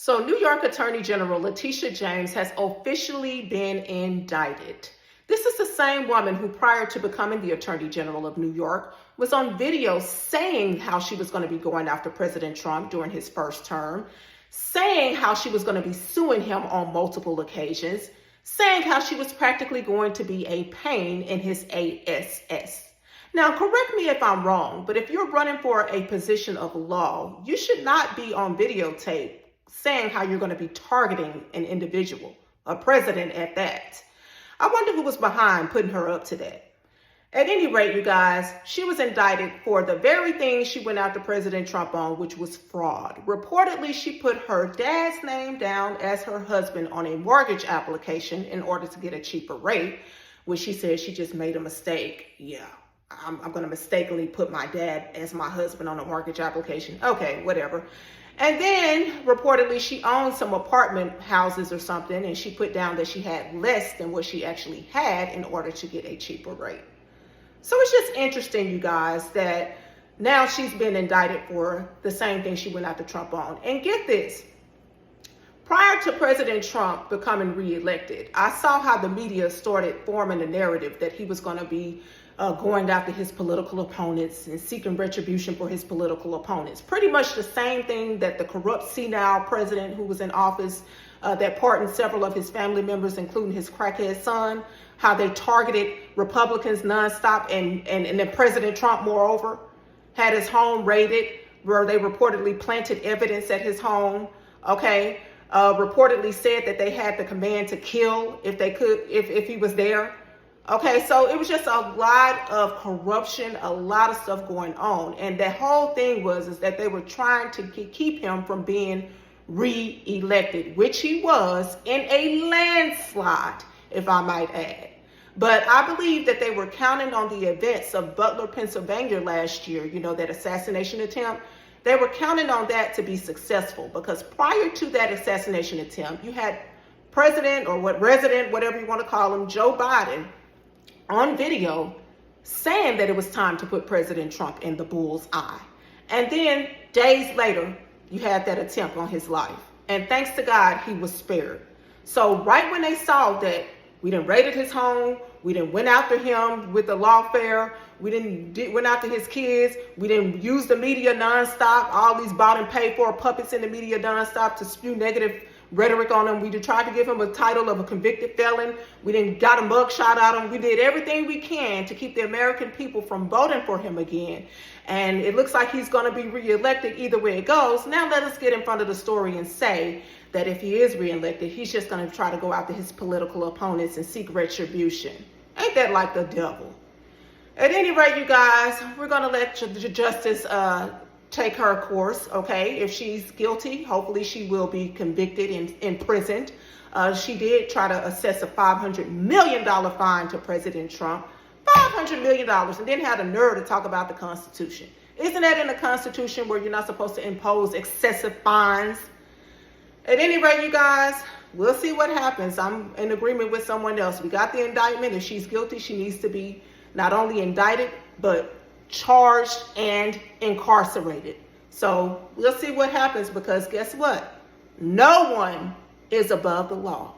So, New York Attorney General Letitia James has officially been indicted. This is the same woman who, prior to becoming the Attorney General of New York, was on video saying how she was going to be going after President Trump during his first term, saying how she was going to be suing him on multiple occasions, saying how she was practically going to be a pain in his ASS. Now, correct me if I'm wrong, but if you're running for a position of law, you should not be on videotape saying how you're going to be targeting an individual, a president at that. I wonder who was behind putting her up to that. At any rate, you guys, she was indicted for the very thing she went after President Trump on, which was fraud. Reportedly, she put her dad's name down as her husband on a mortgage application in order to get a cheaper rate, which she said she just made a mistake. Yeah, I'm going to mistakenly put my dad as my husband on a mortgage application. Okay, whatever. And then reportedly she owned some apartment houses or something, and she put down that she had less than what she actually had in order to get a cheaper rate. So it's just interesting, you guys, that now she's been indicted for the same thing she went after Trump on. And get this, prior to President Trump becoming reelected, I saw how the media started forming a narrative that he was going to be going after his political opponents and seeking retribution for his political opponents. Pretty much the same thing that the corrupt senile president who was in office that pardoned several of his family members, including his crackhead son, how they targeted Republicans nonstop, and then President Trump, moreover, had his home raided, where they reportedly planted evidence at his home, okay? Reportedly said that they had the command to kill if they could, if he was there. Okay, so it was just a lot of corruption, a lot of stuff going on. And the whole thing is that they were trying to keep him from being re-elected, which he was in a landslide, if I might add. But I believe that they were counting on the events of Butler, Pennsylvania last year, you know, that assassination attempt. They were counting on that to be successful, because prior to that assassination attempt, you had president or whatever you want to call him, Joe Biden, on video saying that it was time to put President Trump in the bull's eye. And then days later, you had that attempt on his life. And thanks to God, he was spared. So right when they saw that we done raided his home, we done went after him with the lawfare, we went after his kids, we didn't use the media nonstop, all these bought and paid for puppets in the media nonstop to spew negative rhetoric on him. We tried to give him a title of a convicted felon. We didn't got a mugshot out of him. We did everything we can to keep the American people from voting for him again. And it looks like he's going to be reelected either way it goes. Now let us get in front of the story and say that if he is reelected, he's just going to try to go after his political opponents and seek retribution. Ain't that like the devil? At any rate, you guys, we're going to let the justice take her course, okay? If she's guilty, hopefully she will be convicted and imprisoned. She did try to assess a $500 million fine to President Trump. $500 million, and then had a nerve to talk about the Constitution. Isn't that in the Constitution where you're not supposed to impose excessive fines? At any rate, you guys, we'll see what happens. I'm in agreement with someone else. We got the indictment. If she's guilty, she needs to be not only indicted, but charged and incarcerated. So we'll see what happens, because guess what? No one is above the law.